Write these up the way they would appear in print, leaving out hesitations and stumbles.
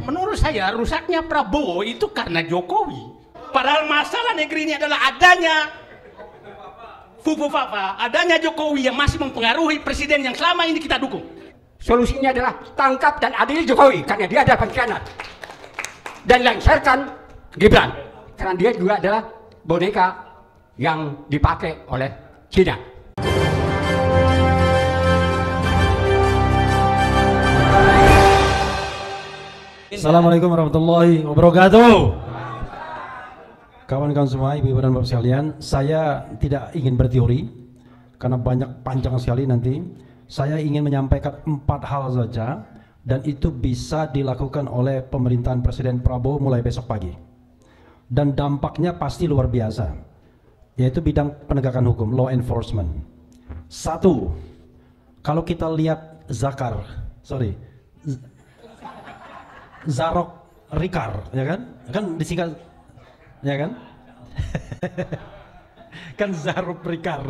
Menurut saya rusaknya Prabowo itu karena Jokowi. Padahal masalah negeri ini adalah adanya Fufu-Fafa, adanya Jokowi yang masih mempengaruhi presiden yang selama ini kita dukung. Solusinya adalah tangkap dan adili Jokowi karena dia adalah pengkhianat. Dan lengserkan Gibran karena dia juga adalah boneka yang dipakai oleh Cina. Assalamualaikum warahmatullahi wabarakatuh. Kawan-kawan semua, ibu-ibu dan bapak sekalian, saya tidak ingin berteori karena panjang sekali nanti. Saya ingin menyampaikan 4 hal saja dan itu bisa dilakukan oleh pemerintahan Presiden Prabowo mulai besok pagi. Dan dampaknya pasti luar biasa, yaitu bidang penegakan hukum, law enforcement. 1. Kalau kita lihat Zarok Rikar, ya kan? Kan disingkat, ya kan? Kan Zarok Rikar.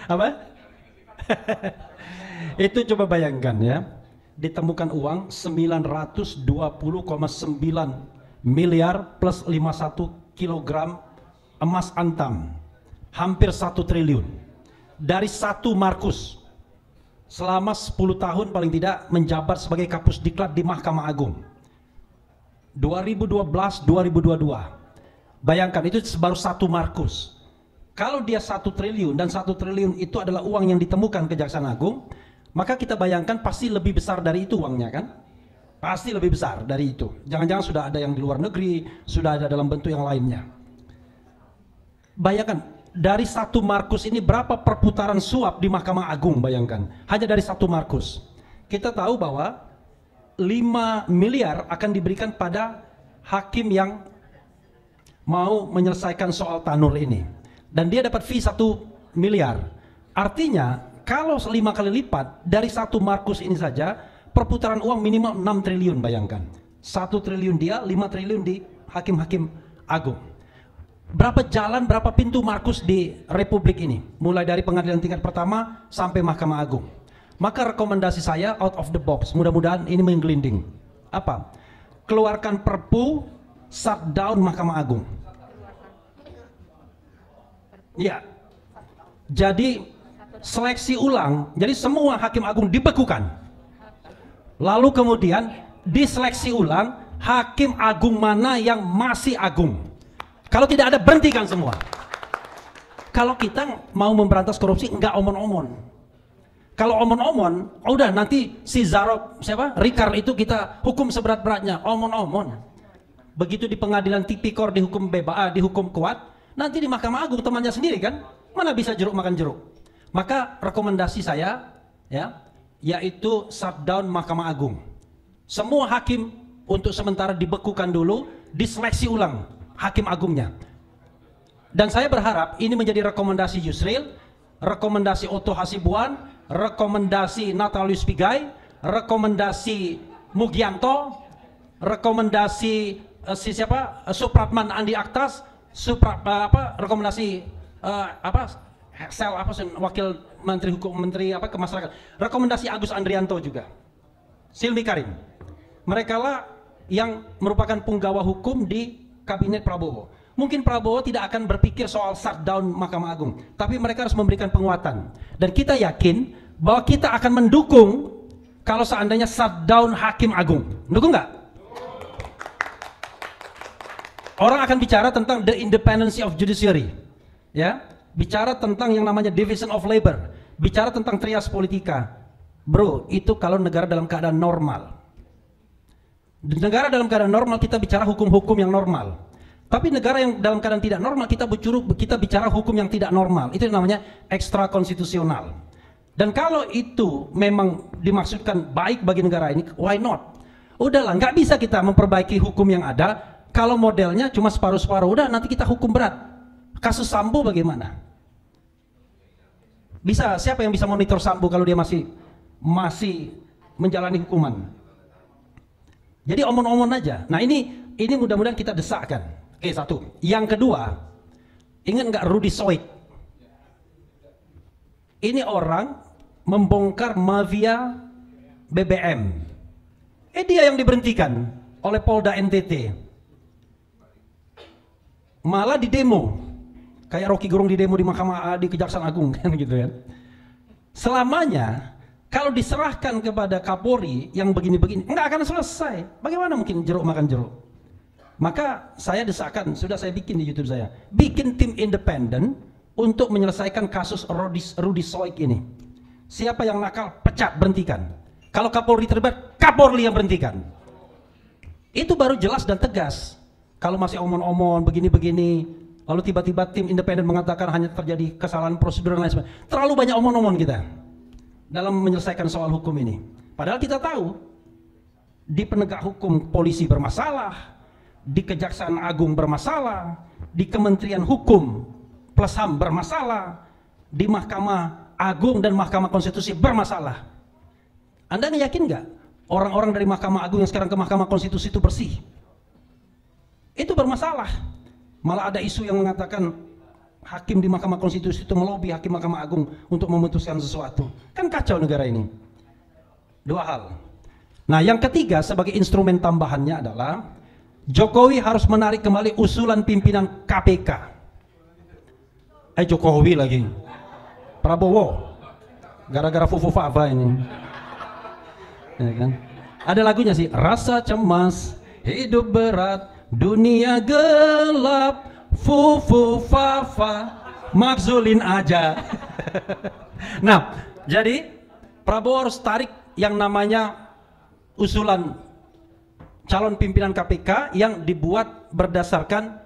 Apa? Itu coba bayangkan ya, ditemukan uang 920,9 miliar plus 51 kilogram emas antam, hampir 1 triliun dari 1 Markus. Selama 10 tahun paling tidak menjabat sebagai Kapusdiklat di Mahkamah Agung 2012-2022. Bayangkan itu baru 1 Markus. Kalau dia 1 triliun dan 1 triliun itu adalah uang yang ditemukan Kejaksaan Agung, maka kita bayangkan pasti lebih besar dari itu uangnya kan? Pasti lebih besar dari itu. Jangan-jangan sudah ada yang di luar negeri, sudah ada dalam bentuk yang lainnya. Bayangkan dari 1 Markus ini berapa perputaran suap di Mahkamah Agung, bayangkan. Hanya dari 1 Markus. Kita tahu bahwa 5 miliar akan diberikan pada hakim yang mau menyelesaikan soal Tanur ini. Dan dia dapat fee 1 miliar. Artinya, kalau 5 kali lipat dari 1 Markus ini saja, perputaran uang minimal 6 triliun, bayangkan. 1 triliun dia, 5 triliun di hakim-hakim agung. Berapa jalan, berapa pintu Markus di Republik ini, mulai dari pengadilan tingkat pertama sampai Mahkamah Agung. Maka rekomendasi saya out of the box, mudah-mudahan ini menggelinding. Apa? Keluarkan Perpu shutdown Mahkamah Agung. Ya, jadi seleksi ulang, jadi semua hakim agung dibekukan. Lalu kemudian diseleksi ulang hakim agung mana yang masih agung. Kalau tidak ada, berhentikan semua. Kalau kita mau memberantas korupsi, enggak omon-omon. Kalau omon-omon, udah nanti si Zarok, Rikar itu kita hukum seberat-beratnya, omon-omon. Begitu di pengadilan tipikor dihukum bebas, dihukum kuat, nanti di Mahkamah Agung temannya sendiri kan, mana bisa jeruk makan jeruk. Maka rekomendasi saya, ya, yaitu shutdown Mahkamah Agung. Semua hakim untuk sementara dibekukan dulu, diseleksi ulang hakim agungnya. Dan saya berharap ini menjadi rekomendasi Yusril, rekomendasi Otto Hasibuan, rekomendasi Natalius Pigai, rekomendasi Mugianto, rekomendasi Supratman Andi Aktas, rekomendasi Wakil Menteri Hukum, Menteri Kemasyarakatan, rekomendasi Agus Andrianto juga, Silmi Karim. Mereka lah yang merupakan punggawa hukum di Kabinet Prabowo. Mungkin Prabowo tidak akan berpikir soal shutdown Mahkamah Agung, tapi mereka harus memberikan penguatan. Dan kita yakin bahwa kita akan mendukung kalau seandainya shutdown Hakim Agung. Mendukung nggak? Orang akan bicara tentang the independency of judiciary, ya, bicara tentang yang namanya division of labor, bicara tentang trias politika. Bro, itu kalau negara dalam keadaan normal. Di negara dalam keadaan normal kita bicara hukum-hukum yang normal. Tapi negara yang dalam keadaan tidak normal kita bicara hukum yang tidak normal. Itu namanya ekstra konstitusional. Dan kalau itu memang dimaksudkan baik bagi negara ini, why not? Udahlah, nggak bisa kita memperbaiki hukum yang ada kalau modelnya cuma separuh-separuh. Udah, nanti kita hukum berat. Kasus Sambo bagaimana? Bisa, siapa yang bisa monitor Sambo kalau dia masih menjalani hukuman? Jadi omon-omon aja. Nah ini mudah-mudahan kita desakkan. Oke, 1. Yang kedua, ingat nggak Rudy Soik? Ini orang membongkar mafia BBM. Dia yang diberhentikan oleh Polda NTT. Malah di demo. Kayak Rocky Gerung di demo di Mahkamah di Kejaksaan Agung kan gitu ya. Selamanya kalau diserahkan kepada Kapolri yang begini-begini nggak akan selesai. Bagaimana mungkin jeruk makan jeruk? Maka saya desakan, sudah saya bikin di YouTube saya, bikin tim independen untuk menyelesaikan kasus Rudy Soik ini. Siapa yang nakal, pecat, berhentikan. Kalau Kapolri terlibat, Kapolri yang berhentikan. Itu baru jelas dan tegas. Kalau masih omon-omon begini-begini, lalu tiba-tiba tim independen mengatakan hanya terjadi kesalahan prosedur dan lain sebagainya. Terlalu banyak omon-omon kita dalam menyelesaikan soal hukum ini. Padahal kita tahu di penegak hukum polisi bermasalah, di Kejaksaan Agung bermasalah, di Kementerian Hukum plus HAM bermasalah, di Mahkamah Agung dan Mahkamah Konstitusi bermasalah. Anda yakin nggak orang-orang dari Mahkamah Agung yang sekarang ke Mahkamah Konstitusi itu bersih? Itu bermasalah. Malah ada isu yang mengatakan hakim di Mahkamah Konstitusi itu melobi hakim Mahkamah Agung untuk memutuskan sesuatu. Kan kacau negara ini. Dua hal. Nah, yang ketiga sebagai instrumen tambahannya adalah Jokowi harus menarik kembali usulan pimpinan KPK. Jokowi lagi. Prabowo. Gara-gara Fufu Fava ini. Ya kan? Ada lagunya sih, rasa cemas, hidup berat, dunia gelap, Fufu Fava, makzulin aja. Nah, jadi Prabowo harus tarik yang namanya usulan calon pimpinan KPK yang dibuat berdasarkan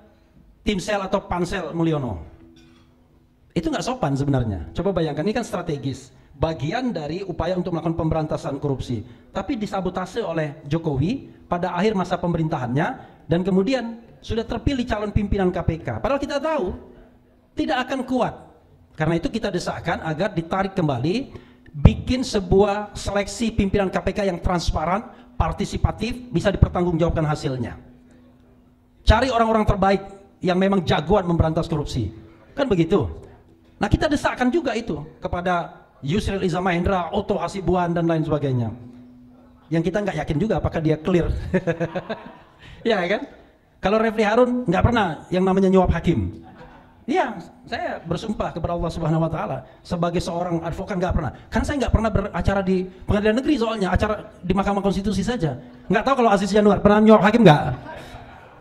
timsel atau pansel Mulyono. Itu nggak sopan sebenarnya. Coba bayangkan, ini kan strategis. Bagian dari upaya untuk melakukan pemberantasan korupsi, tapi disabotase oleh Jokowi pada akhir masa pemerintahannya, dan kemudian sudah terpilih calon pimpinan KPK. Padahal kita tahu tidak akan kuat. Karena itu kita desakkan agar ditarik kembali, bikin sebuah seleksi pimpinan KPK yang transparan, partisipatif, bisa dipertanggungjawabkan hasilnya. Cari orang-orang terbaik yang memang jagoan memberantas korupsi. Kan begitu. Nah, kita desakkan juga itu kepada Yusril Iza Mahendra, Otto Hasibuan dan lain sebagainya. Yang kita nggak yakin juga apakah dia clear. Ya kan? Kalau Refli Harun nggak pernah yang namanya nyuap hakim. Iya, saya bersumpah kepada Allah Subhanahu Wa Taala sebagai seorang advokat nggak pernah. Kan saya nggak pernah beracara di pengadilan negeri, soalnya acara di Mahkamah Konstitusi saja. Nggak tahu kalau Aziz Yanuar pernah nyuap hakim nggak?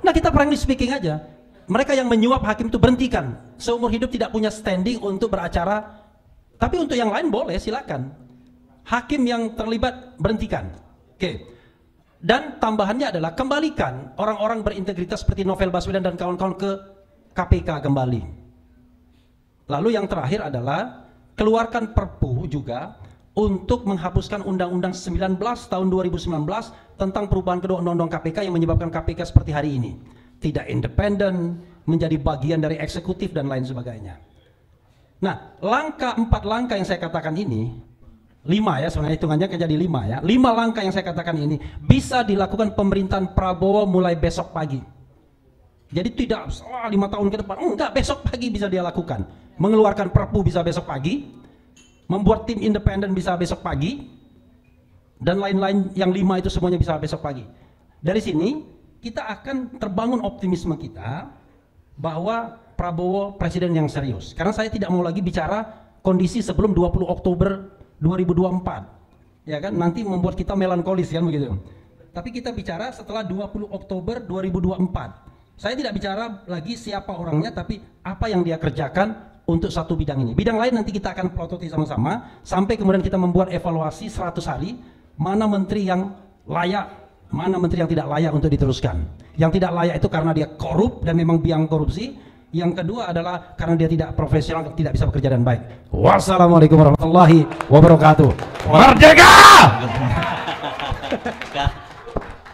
Nah, kita frankly speaking aja. Mereka yang menyuap hakim itu berhentikan. Seumur hidup tidak punya standing untuk beracara. Tapi untuk yang lain boleh, silakan. Hakim yang terlibat berhentikan. Oke. Dan tambahannya adalah kembalikan orang-orang berintegritas seperti Novel Baswedan dan kawan-kawan ke KPK kembali. Lalu yang terakhir adalah keluarkan Perpu juga untuk menghapuskan Undang-Undang 19 tahun 2019 tentang perubahan kedua Undang-Undang KPK yang menyebabkan KPK seperti hari ini. Tidak independen, menjadi bagian dari eksekutif dan lain sebagainya. Nah, empat langkah yang saya katakan ini, 5 ya, sebenarnya hitungannya kan jadi 5 ya. 5 langkah yang saya katakan ini bisa dilakukan pemerintahan Prabowo mulai besok pagi. Jadi tidak 5 tahun ke depan, enggak, besok pagi bisa dia lakukan. Mengeluarkan Perpu bisa besok pagi, membuat tim independen bisa besok pagi, dan lain-lain yang 5 itu semuanya bisa besok pagi. Dari sini kita akan terbangun optimisme kita bahwa Prabowo presiden yang serius. Karena saya tidak mau lagi bicara kondisi sebelum 20 Oktober 2024. Ya kan, nanti membuat kita melankolis kan begitu. Tapi kita bicara setelah 20 Oktober 2024. Saya tidak bicara lagi siapa orangnya, tapi apa yang dia kerjakan untuk satu bidang ini. Bidang lain nanti kita akan pelototi sama-sama sampai kemudian kita membuat evaluasi 100 hari, mana menteri yang layak, mana menteri yang tidak layak untuk diteruskan. Yang tidak layak itu karena dia korup dan memang biang korupsi. Yang kedua adalah karena dia tidak profesional, tidak bisa bekerja dan baik. Wassalamualaikum warahmatullahi wabarakatuh. Merdeka!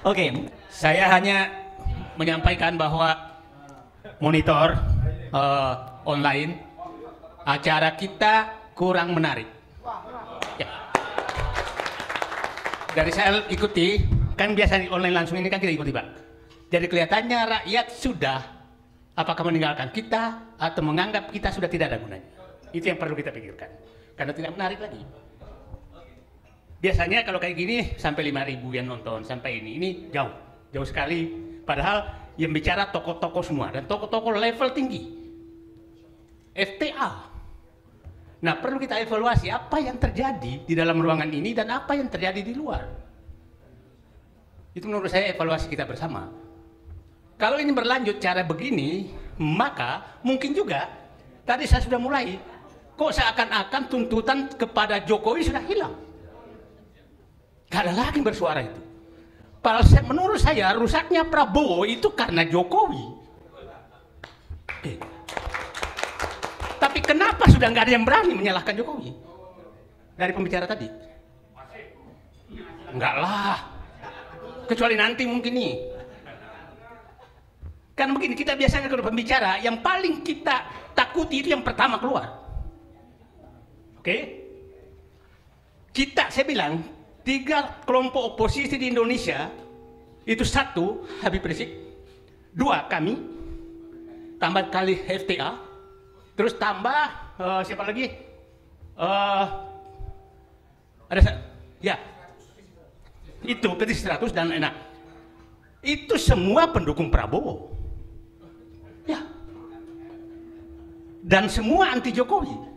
Oke, saya hanya menyampaikan bahwa monitor online acara kita kurang menarik. Ya. Dari saya ikuti, kan biasa di online langsung ini kan kita ikuti, Pak. Jadi kelihatannya rakyat sudah apakah meninggalkan kita atau menganggap kita sudah tidak ada gunanya. Itu yang perlu kita pikirkan. Karena tidak menarik lagi. Biasanya kalau kayak gini sampai 5.000 yang nonton, sampai ini jauh sekali. Padahal yang bicara tokoh-tokoh semua dan tokoh-tokoh level tinggi. FTA. Nah, perlu kita evaluasi apa yang terjadi di dalam ruangan ini dan apa yang terjadi di luar. Itu menurut saya evaluasi kita bersama. Kalau ini berlanjut cara begini, maka mungkin juga tadi saya sudah mulai, kok seakan-akan tuntutan kepada Jokowi sudah hilang. Gak ada lagi bersuara itu. Padahal menurut saya rusaknya Prabowo itu karena Jokowi. Tapi kenapa sudah nggak ada yang berani menyalahkan Jokowi? Dari pembicara tadi? Enggak lah. Kecuali nanti mungkin nih. Kan begini, kita biasanya kalau pembicara, yang paling kita takuti itu yang pertama keluar. Oke? Saya bilang, 3 kelompok oposisi di Indonesia, itu 1, Habib Rizik, 2, kami, tambah kali FTA, terus tambah, siapa lagi? Itu Petis 100 dan enak. Itu semua pendukung Prabowo. Ya. Dan semua anti Jokowi.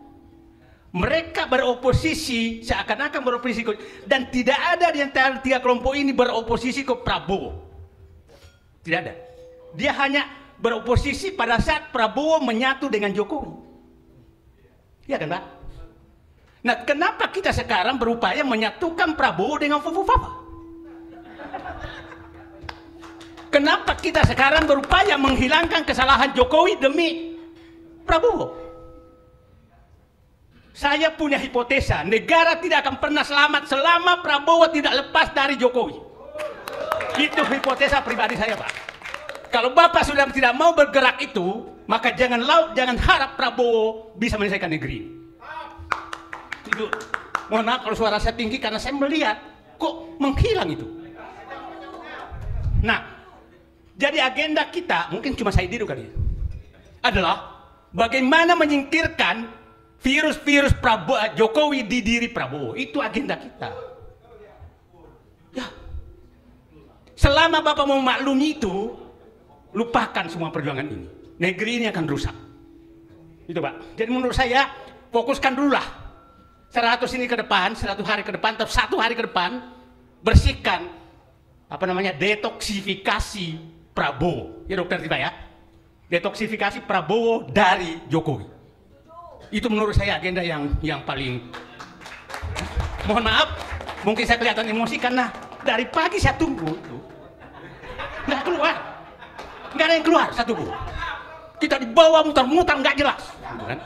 Mereka beroposisi seakan-akan beroposisi dan tidak ada di antara 3 kelompok ini beroposisi ke Prabowo. Tidak ada. Dia hanya beroposisi pada saat Prabowo menyatu dengan Jokowi. Ya kan, Pak? Nah, kenapa kita sekarang berupaya menyatukan Prabowo dengan Fufu-Fafa? Kenapa kita sekarang berupaya menghilangkan kesalahan Jokowi demi Prabowo? Saya punya hipotesa, negara tidak akan pernah selamat selama Prabowo tidak lepas dari Jokowi. Itu hipotesa pribadi saya, Pak. Kalau Bapak sudah tidak mau bergerak itu, maka jangan harap Prabowo bisa menyelesaikan negeri ini. Itu, mohon maaf kalau suara saya tinggi karena saya melihat kok menghilang itu. Nah, jadi agenda kita, mungkin cuma saya dulu kali ya, adalah bagaimana menyingkirkan virus-virus Jokowi di diri Prabowo. Itu agenda kita. Ya. Selama Bapak mau maklumi itu, lupakan semua perjuangan ini. Negeri ini akan rusak. Itu, Pak. Jadi menurut saya, fokuskan dulu lah. 100 ini ke depan, 100 hari ke depan, atau 1 hari ke depan, bersihkan, detoksifikasi Prabowo. Ya, Dokter Tiba ya. Detoksifikasi Prabowo dari Jokowi. Itu menurut saya agenda yang paling, mohon maaf, mungkin saya kelihatan emosi karena dari pagi saya tunggu itu. Nggak keluar. Nggak ada yang keluar, saya tunggu. Kita dibawa muter-muter nggak jelas. Kan?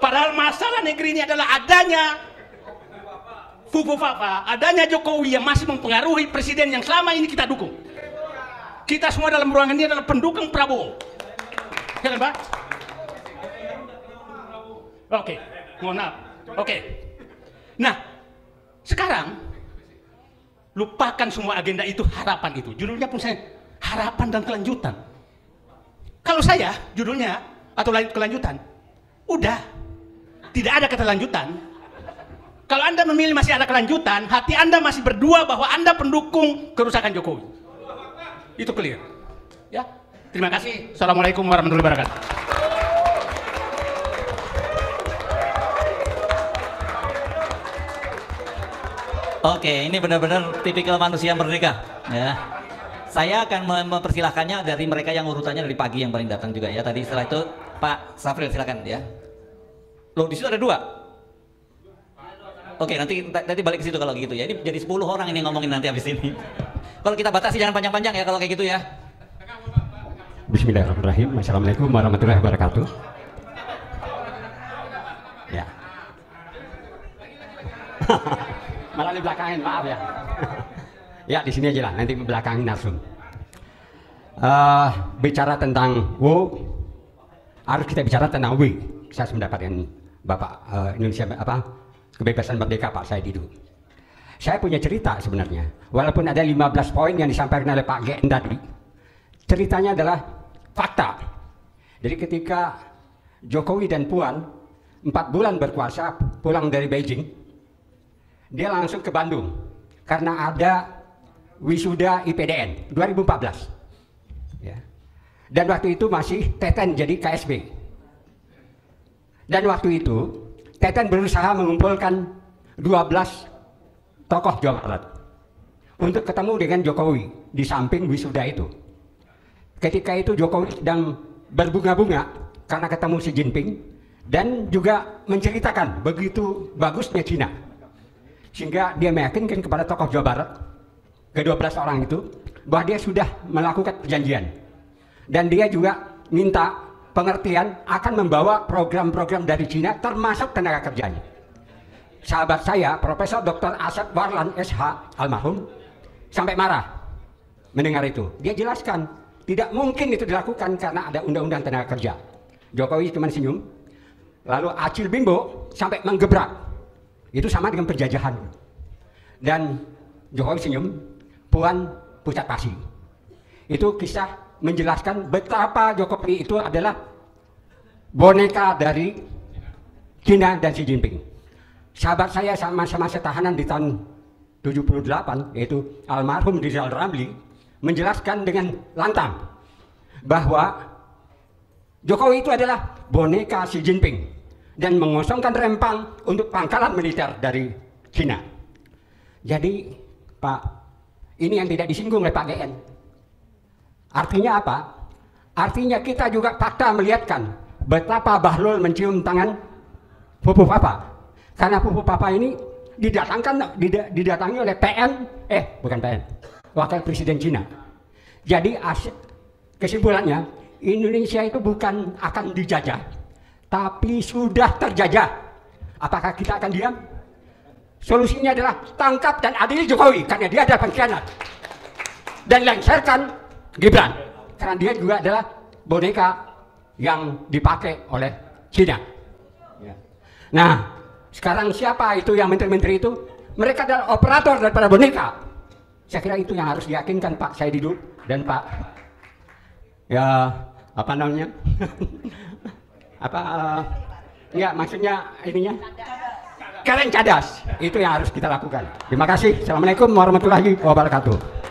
Padahal masalah negeri ini adalah adanya Fufu-Fafa, adanya Jokowi yang masih mempengaruhi presiden yang selama ini kita dukung. Kita semua dalam ruangan ini adalah pendukung Prabowo. Ya kan, Pak? Oke, mohon maaf. Oke. Nah, sekarang lupakan semua agenda itu, harapan itu. Judulnya pun saya harapan dan kelanjutan. Kalau saya judulnya atau kelanjutan, udah tidak ada keterlanjutan. Kalau Anda memilih masih ada kelanjutan, hati Anda masih berdua bahwa Anda pendukung kerusakan Jokowi. Itu clear. Ya. Terima kasih. Assalamualaikum warahmatullahi wabarakatuh. Oke, ini benar-benar tipikal manusia merdeka. Ya. Saya akan mempersilahkannya dari mereka yang urutannya dari pagi yang paling datang juga ya. Tadi setelah itu Pak Safril silakan ya. Loh, di situ ada 2. Oke, nanti balik ke situ kalau gitu ya. Ini jadi 10 orang ini ngomongin nanti habis ini. Kalau kita batasi jangan panjang-panjang ya kalau kayak gitu ya. Bismillahirrahmanirrahim. Assalamualaikum warahmatullahi wabarakatuh. Ya. Malah di belakangin, maaf ya. Ya, di sini aja lah, nanti belakangin langsung. Bicara tentang harus kita bicara tentang saya mendapatkan Bapak Indonesia kebebasan merdeka Pak Said itu. Saya punya cerita sebenarnya, walaupun ada 15 poin yang disampaikan oleh Pak GN tadi, ceritanya adalah fakta. Jadi ketika Jokowi dan Puan 4 bulan berkuasa pulang dari Beijing, dia langsung ke Bandung karena ada wisuda IPDN 2014. Ya. Dan waktu itu masih Teten jadi KSB. Dan waktu itu Teten berusaha mengumpulkan 12 tokoh Jawa Barat untuk ketemu dengan Jokowi di samping wisuda itu. Ketika itu Jokowi sedang berbunga-bunga karena ketemu Xi Jinping dan juga menceritakan begitu bagusnya Cina. Sehingga dia meyakinkan kepada tokoh Jawa Barat, ke-12 orang itu, bahwa dia sudah melakukan perjanjian. Dan dia juga minta pengertian akan membawa program-program dari Cina termasuk tenaga kerjanya. Sahabat saya, Profesor Dr. Asep Warlan SH almarhum, sampai marah mendengar itu. Dia jelaskan, tidak mungkin itu dilakukan karena ada undang-undang tenaga kerja. Jokowi cuma senyum, lalu Acil Bimbo sampai menggebrak. Itu sama dengan penjajahan. Dan Jokowi senyum, Puan pucat pasi. Itu kisah menjelaskan betapa Jokowi itu adalah boneka dari Cina dan Xi Jinping. Sahabat saya sama-sama tahanan di tahun 78, yaitu almarhum Rizal Ramli, menjelaskan dengan lantang bahwa Jokowi itu adalah boneka Xi Jinping dan mengosongkan Rempang untuk pangkalan militer dari Cina. Jadi Pak, ini yang tidak disinggung oleh Pak GN. Artinya apa? Artinya kita juga fakta melihatkan betapa Bahlul mencium tangan Pupu Papa. Karena Pupu Papa ini didatangi oleh Wakil Presiden Cina. Jadi kesimpulannya, Indonesia itu bukan akan dijajah, tapi sudah terjajah. Apakah kita akan diam? Solusinya adalah tangkap dan adili Jokowi karena dia adalah pengkhianat. Dan lengserkan Gibran karena dia juga adalah boneka yang dipakai oleh Cina. Nah, sekarang siapa itu yang menteri-menteri itu? Mereka adalah operator daripada boneka. Saya kira itu yang harus diyakinkan Pak Saididul dan Pak apa namanya? Ya maksudnya ininya Karen Cadas. Itu yang harus kita lakukan. Terima kasih. Assalamualaikum warahmatullahi wabarakatuh.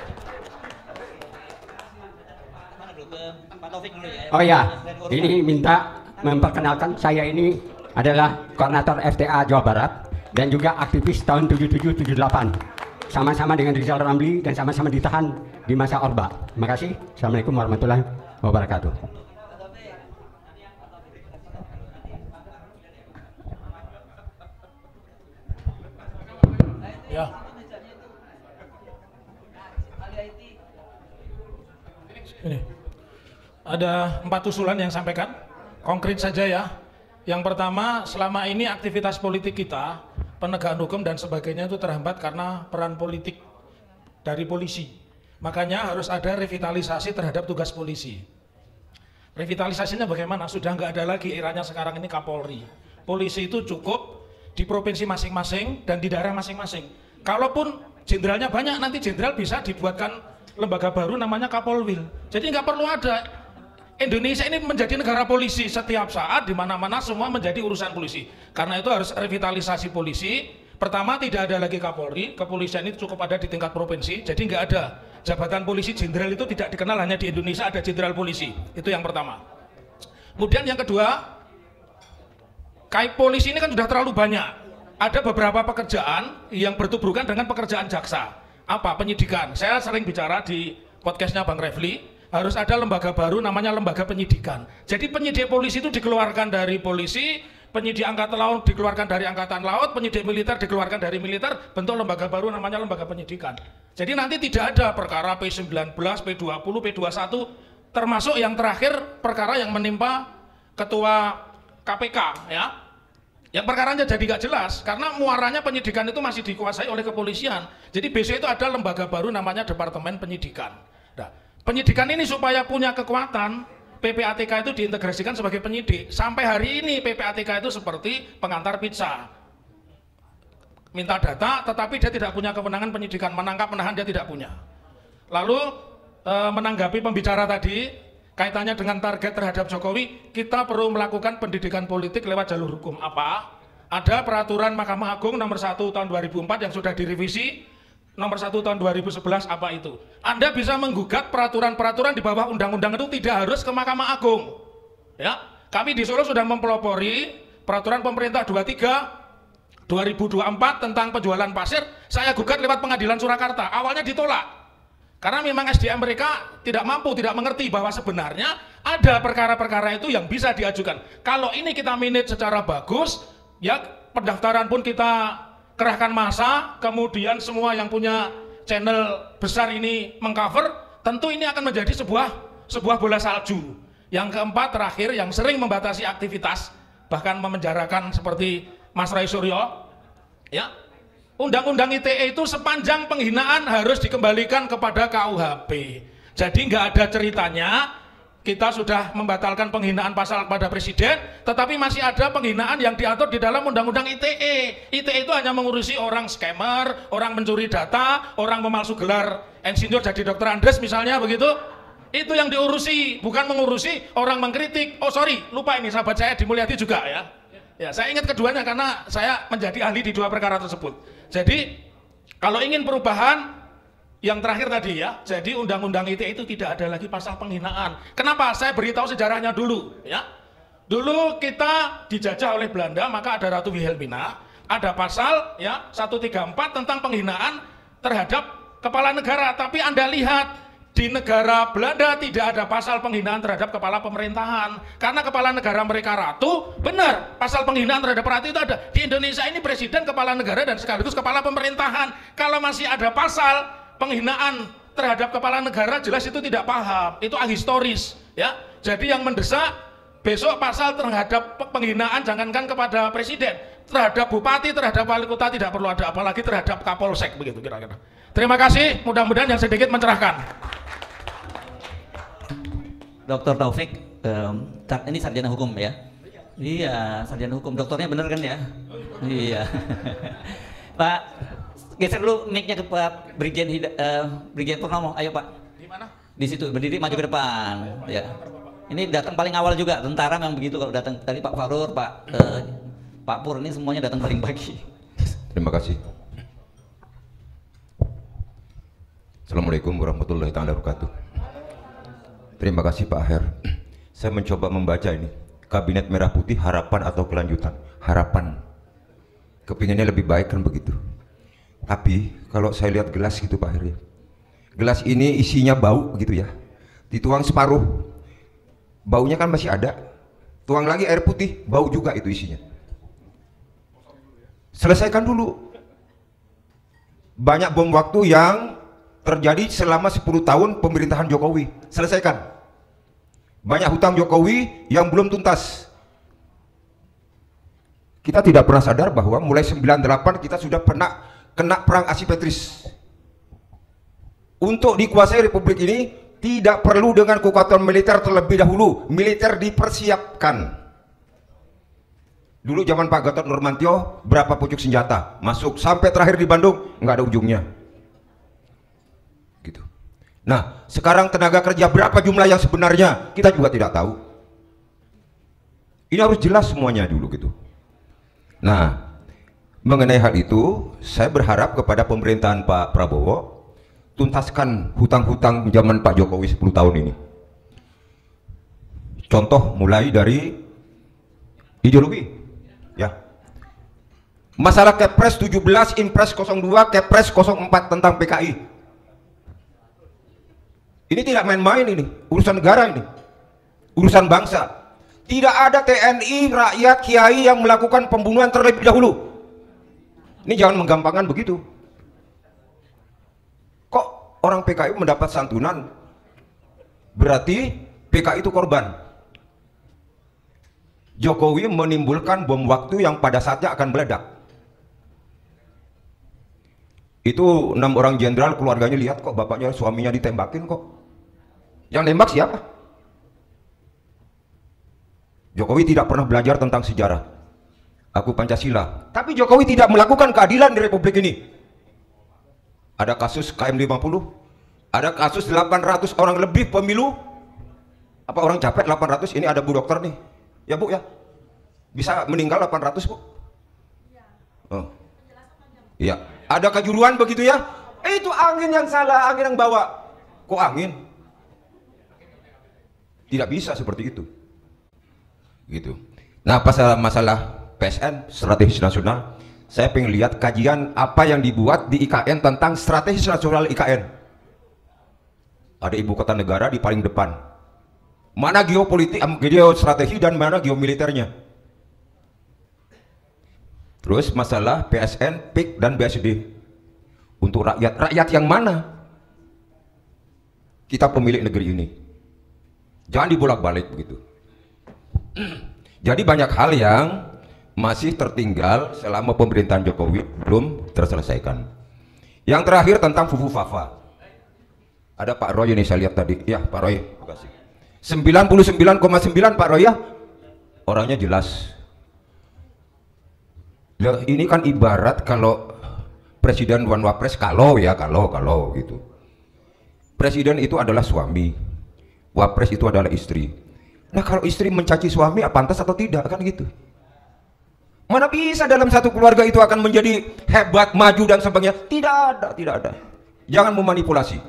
Oh ya, ini minta memperkenalkan saya ini adalah koordinator FTA Jawa Barat dan juga aktivis tahun 77-78. Sama-sama dengan Rizal Ramli dan sama-sama ditahan di masa Orba. Terima kasih. Assalamualaikum warahmatullahi wabarakatuh. Ya. Ini. Ada 4 usulan yang sampaikan. Konkret saja ya. Yang pertama, selama ini aktivitas politik kita, penegakan hukum dan sebagainya itu terhambat karena peran politik dari polisi. Makanya harus ada revitalisasi terhadap tugas polisi. Revitalisasinya bagaimana? Sudah nggak ada lagi eranya sekarang ini Kapolri. Polisi itu cukup di provinsi masing-masing dan di daerah masing-masing. Kalaupun jenderalnya banyak, nanti jenderal bisa dibuatkan lembaga baru namanya Kapolwil. Jadi nggak perlu ada. Indonesia ini menjadi negara polisi, setiap saat di mana-mana semua menjadi urusan polisi. Karena itu harus revitalisasi polisi. Pertama, tidak ada lagi Kapolri, kepolisian itu cukup ada di tingkat provinsi, jadi nggak ada jabatan polisi jenderal itu tidak dikenal, hanya di Indonesia ada jenderal polisi. Itu yang pertama. Kemudian yang kedua, kait polisi ini kan sudah terlalu banyak. Ada beberapa pekerjaan yang bertuburukan dengan pekerjaan jaksa. Apa? Penyidikan. Saya sering bicara di podcastnya Bang Refli. Harus ada lembaga baru namanya lembaga penyidikan. Jadi penyidik polisi itu dikeluarkan dari polisi, penyidik angkatan laut dikeluarkan dari angkatan laut, penyidik militer dikeluarkan dari militer, bentuk lembaga baru namanya lembaga penyidikan. Jadi nanti tidak ada perkara P19, P20, P21, termasuk yang terakhir perkara yang menimpa ketua KPK ya. Yang perkaranya jadi nggak jelas karena muaranya penyidikan itu masih dikuasai oleh kepolisian. Jadi besok itu ada lembaga baru namanya Departemen Penyidikan. Nah, penyidikan ini supaya punya kekuatan, PPATK itu diintegrasikan sebagai penyidik. Sampai hari ini PPATK itu seperti pengantar pizza. Minta data, tetapi dia tidak punya kewenangan penyidikan, menangkap, menahan dia tidak punya. Lalu menanggapi pembicara tadi, kaitannya dengan target terhadap Jokowi, kita perlu melakukan pendidikan politik lewat jalur hukum. Apa? ada peraturan Mahkamah Agung nomor 1 tahun 2004 yang sudah direvisi, nomor 1 tahun 2011 apa itu. Anda bisa menggugat peraturan-peraturan di bawah undang-undang itu tidak harus ke Mahkamah Agung. Ya, kami di Solo sudah mempelopori peraturan pemerintah 23 2024 tentang penjualan pasir, saya gugat lewat pengadilan Surakarta. Awalnya ditolak. Karena memang SDM mereka tidak mampu, tidak mengerti bahwa sebenarnya ada perkara-perkara itu yang bisa diajukan. Kalau ini kita manage secara bagus, ya pendaftaran pun kita kerahkan massa, kemudian semua yang punya channel besar ini mengcover, tentu ini akan menjadi sebuah bola salju. Yang keempat, terakhir, yang sering membatasi aktivitas, bahkan memenjarakan seperti Mas Ray Suryo, ya, Undang-Undang ITE itu sepanjang penghinaan harus dikembalikan kepada KUHP. Jadi nggak ada ceritanya kita sudah membatalkan penghinaan pasal kepada presiden, tetapi masih ada penghinaan yang diatur di dalam Undang-Undang ITE. ITE itu hanya mengurusi orang scammer, orang mencuri data, orang memalsu gelar insinyur jadi dokter Andres misalnya begitu. Itu yang diurusi, bukan mengurusi orang mengkritik. Oh sorry, lupa ini sahabat saya di Mulyadi juga ya. Ya, saya ingat keduanya karena saya menjadi ahli di dua perkara tersebut. Jadi, kalau ingin perubahan, yang terakhir tadi ya, jadi Undang-Undang ITE itu tidak ada lagi pasal penghinaan. Kenapa? Saya beritahu sejarahnya dulu. Ya, dulu kita dijajah oleh Belanda, maka ada Ratu Wilhelmina, ada pasal ya 134 tentang penghinaan terhadap kepala negara. Tapi Anda lihat, di negara Belanda tidak ada pasal penghinaan terhadap kepala pemerintahan. Karena kepala negara mereka ratu, benar, pasal penghinaan terhadap ratu itu ada. Di Indonesia ini presiden kepala negara dan sekaligus kepala pemerintahan. Kalau masih ada pasal penghinaan terhadap kepala negara, jelas itu tidak paham, itu ahistoris ya. Jadi yang mendesak besok pasal terhadap penghinaan jangankan kepada presiden, terhadap bupati, terhadap wali kota tidak perlu ada, apalagi terhadap kapolsek begitu kira-kira. Terima kasih, mudah-mudahan yang sedikit mencerahkan. Dr. Taufik, ini sarjana hukum ya? Iya, sarjana hukum. Doktornya bener kan ya? Iya. Pak, geser dulu mic-nya ke Pak Brigjen Purnomo. Ayo Pak. Di mana? Di situ, berdiri maju ke depan. Ya. Ini datang paling awal juga, tentara memang begitu kalau datang. Tadi Pak Farur, Pak Pur, ini semuanya datang paling pagi. Terima kasih. Assalamualaikum warahmatullahi wabarakatuh. Terima kasih Pak Aher. Saya mencoba membaca ini Kabinet Merah Putih harapan atau kelanjutan. Harapan. Kepinginnya lebih baik kan begitu. Tapi kalau saya lihat gelas gitu Pak Aher ya, gelas ini isinya bau gitu ya. Dituang separuh, baunya kan masih ada. Tuang lagi air putih, bau juga itu isinya. Selesaikan dulu. Banyak bom waktu yang terjadi selama 10 tahun pemerintahan Jokowi. Selesaikan. Banyak hutang Jokowi yang belum tuntas. Kita tidak pernah sadar bahwa mulai 98 kita sudah pernah kena perang asipetris. Untuk dikuasai republik ini tidak perlu dengan kekuatan militer terlebih dahulu. Militer dipersiapkan. Dulu zaman Pak Gatot Nurmantio berapa pucuk senjata masuk, sampai terakhir di Bandung nggak ada ujungnya. Gitu. Nah, sekarang tenaga kerja berapa jumlah yang sebenarnya kita juga tidak tahu. Ini harus jelas semuanya dulu gitu. Nah, mengenai hal itu saya berharap kepada pemerintahan Pak Prabowo tuntaskan hutang-hutang zaman Pak Jokowi 10 tahun ini. Contoh mulai dari ideologi ya. Masalah Kepres 17, Impres 02, Kepres 04 tentang PKI. Ini tidak main-main, ini urusan negara, ini urusan bangsa. Tidak ada TNI, rakyat, kiai yang melakukan pembunuhan terlebih dahulu. Ini jangan menggampangkan begitu. Kok orang PKI mendapat santunan? Berarti PKI itu korban. Jokowi menimbulkan bom waktu yang pada saatnya akan meledak. Itu 6 orang jenderal keluarganya lihat kok bapaknya suaminya ditembakin kok. Yang nembak siapa? Jokowi tidak pernah belajar tentang sejarah. Aku Pancasila. Tapi Jokowi tidak melakukan keadilan di republik ini. Ada kasus KM50, ada kasus 800 orang lebih pemilu. Apa orang capek 800? Ini ada Bu Dokter nih. Ya Bu ya. Bisa meninggal 800 Bu. Oh. Iya, ada kejuruan begitu ya? Itu angin yang salah, angin yang bawa. Kok angin? Tidak bisa seperti itu. Gitu. Nah, masalah PSN, strategi nasional, saya pengen lihat kajian apa yang dibuat di IKN tentang strategi nasional IKN. Ada ibu kota negara di paling depan. Mana geopolitik, geostrategi dan mana geomiliternya. Terus masalah PSN, PIK dan BSD. Untuk rakyat yang mana? Kita pemilik negeri ini. Jangan dibolak-balik begitu. Jadi banyak hal yang masih tertinggal selama pemerintahan Jokowi belum terselesaikan. Yang terakhir tentang Fufu Fafa. Ada Pak Roy ini saya lihat tadi. Ya Pak Roy, terima kasih. 99,9 Pak Roy ya. Orangnya jelas. Loh, ini kan ibarat kalau Presiden dan Wapres kalau gitu. Presiden itu adalah suami, Wapres itu adalah istri. Nah kalau istri mencaci suami, pantas atau tidak kan gitu? Mana bisa dalam satu keluarga itu akan menjadi hebat, maju dan sebagainya? Tidak ada. Jangan memanipulasi.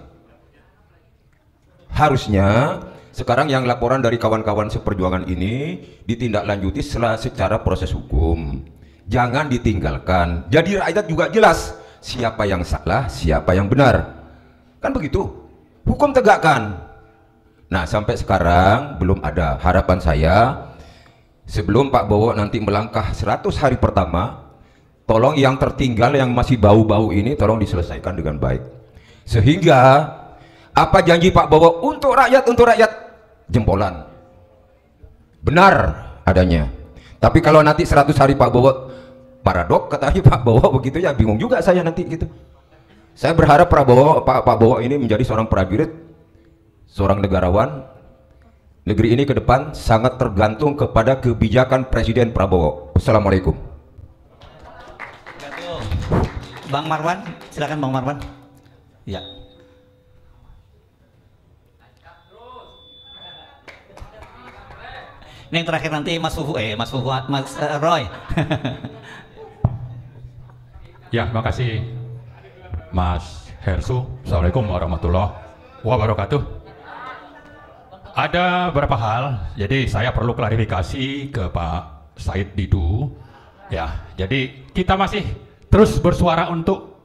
Harusnya sekarang yang laporan dari kawan-kawan seperjuangan ini ditindaklanjuti secara proses hukum. Jangan ditinggalkan. Jadi rakyat juga jelas siapa yang salah, siapa yang benar. Kan begitu. Hukum tegakkan. Nah, sampai sekarang belum ada. Harapan saya sebelum Pak Bowo nanti melangkah 100 hari pertama, tolong yang tertinggal yang masih bau-bau ini tolong diselesaikan dengan baik. Sehingga apa janji Pak Bowo untuk rakyat jempolan. Benar adanya. Tapi kalau nanti 100 hari Pak Bowo paradok katanya Pak Bowo begitu ya, bingung juga saya nanti gitu. Saya berharap Pak Bowo ini menjadi seorang prajurit, seorang negarawan. Negeri ini ke depan sangat tergantung kepada kebijakan Presiden Prabowo. Assalamualaikum. Bang Marwan, silakan Bang Marwan. Ya. Ini yang terakhir nanti Mas Roy. Ya, makasih Mas Hersu. Assalamualaikum warahmatullahi wabarakatuh. Ada beberapa hal, jadi saya perlu klarifikasi ke Pak Said Didu. Ya, jadi kita masih terus bersuara untuk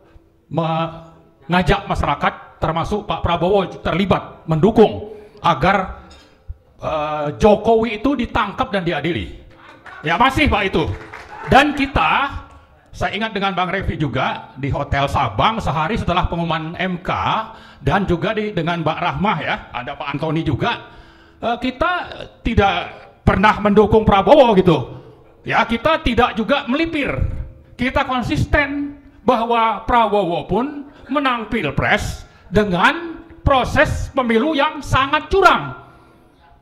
mengajak masyarakat, termasuk Pak Prabowo terlibat, mendukung agar Jokowi itu ditangkap dan diadili. Ya masih Pak itu. Dan kita, saya ingat dengan Bang Revi juga di Hotel Sabang sehari setelah pengumuman MK, dan juga dengan Mbak Rahmah ya, ada Pak Antoni juga, kita tidak pernah mendukung Prabowo gitu. Ya kita tidak juga melipir. Kita konsisten bahwa Prabowo pun menang Pilpres dengan proses pemilu yang sangat curang.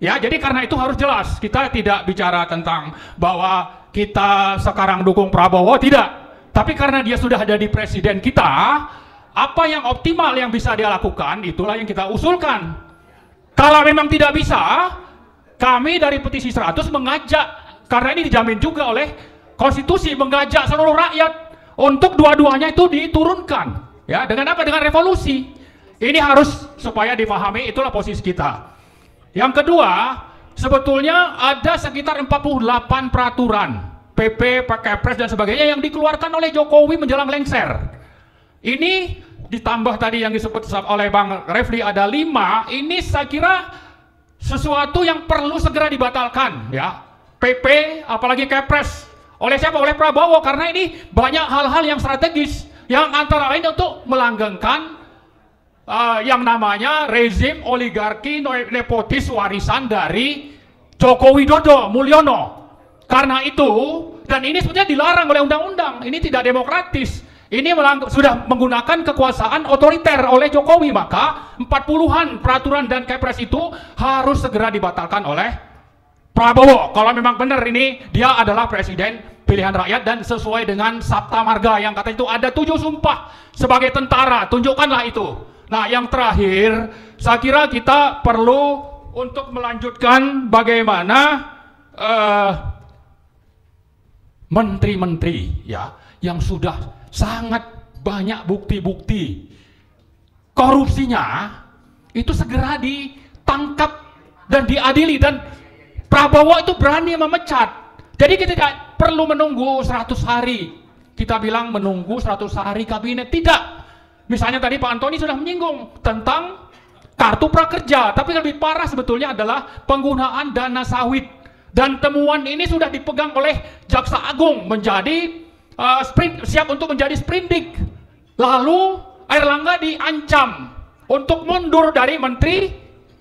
Ya, jadi karena itu harus jelas. Kita tidak bicara tentang bahwa kita sekarang dukung Prabowo, tidak. Tapi karena dia sudah ada di presiden kita, apa yang optimal yang bisa dia lakukan, itulah yang kita usulkan. Kalau memang tidak bisa, kami dari Petisi 100 mengajak, karena ini dijamin juga oleh konstitusi, mengajak seluruh rakyat untuk dua-duanya itu diturunkan. Ya, dengan apa? Dengan revolusi. Ini harus supaya dipahami, itulah posisi kita. Yang kedua, sebetulnya ada sekitar 48 peraturan PP, Kepres dan sebagainya yang dikeluarkan oleh Jokowi menjelang lengser. Ini ditambah tadi yang disebut oleh Bang Refli ada 5. Ini saya kira sesuatu yang perlu segera dibatalkan ya. PP apalagi Kepres. Oleh siapa? Oleh Prabowo, karena ini banyak hal-hal yang strategis yang antara lain untuk melanggengkan yang namanya rezim oligarki nepotis warisan dari Joko Widodo Mulyono. Karena itu, dan ini sebetulnya dilarang oleh undang-undang, ini tidak demokratis. Ini sudah menggunakan kekuasaan otoriter oleh Jokowi, maka 40-an peraturan dan Kepres itu harus segera dibatalkan oleh Prabowo. Kalau memang benar ini dia adalah presiden pilihan rakyat dan sesuai dengan Sabta Marga yang kata itu ada 7 sumpah sebagai tentara, tunjukkanlah itu. Nah, yang terakhir, saya kira kita perlu untuk melanjutkan bagaimana menteri-menteri ya yang sudah sangat banyak bukti-bukti korupsinya, itu segera ditangkap dan diadili, dan Prabowo itu berani memecat. Jadi kita tidak perlu menunggu 100 hari. Kita bilang menunggu 100 hari kabinet, tidak. Misalnya tadi Pak Antoni sudah menyinggung tentang kartu prakerja, tapi lebih parah sebetulnya adalah penggunaan dana sawit. Dan temuan ini sudah dipegang oleh Jaksa Agung menjadi siap untuk menjadi sprindik. Lalu Airlangga diancam untuk mundur dari Menteri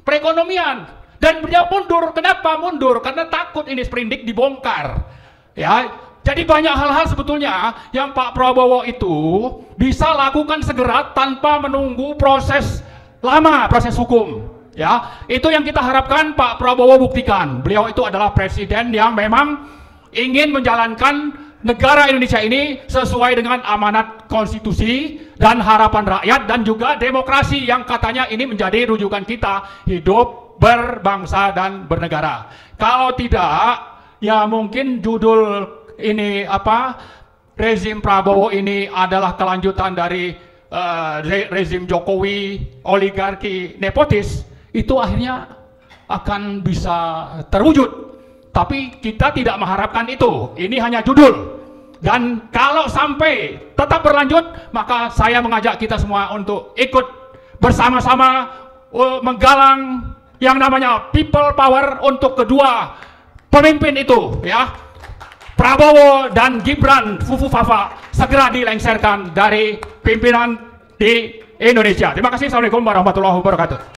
Perekonomian. Dan dia mundur, kenapa mundur? Karena takut ini sprindik dibongkar. Ya, jadi banyak hal-hal sebetulnya yang Pak Prabowo itu bisa lakukan segera tanpa menunggu proses lama, proses hukum. Ya, itu yang kita harapkan Pak Prabowo buktikan. Beliau itu adalah presiden yang memang ingin menjalankan negara Indonesia ini sesuai dengan amanat konstitusi dan harapan rakyat, dan juga demokrasi yang katanya ini menjadi rujukan kita hidup berbangsa dan bernegara. Kalau tidak, ya mungkin judul ini apa, rezim Prabowo ini adalah kelanjutan dari rezim Jokowi, oligarki nepotis, itu akhirnya akan bisa terwujud. Tapi kita tidak mengharapkan itu. Ini hanya judul. Dan kalau sampai tetap berlanjut, maka saya mengajak kita semua untuk ikut bersama-sama menggalang yang namanya people power untuk kedua pemimpin itu, ya. Prabowo dan Gibran Fufu Fafa segera dilengsarkan dari pimpinan di Indonesia. Terima kasih. Assalamualaikum warahmatullahi wabarakatuh.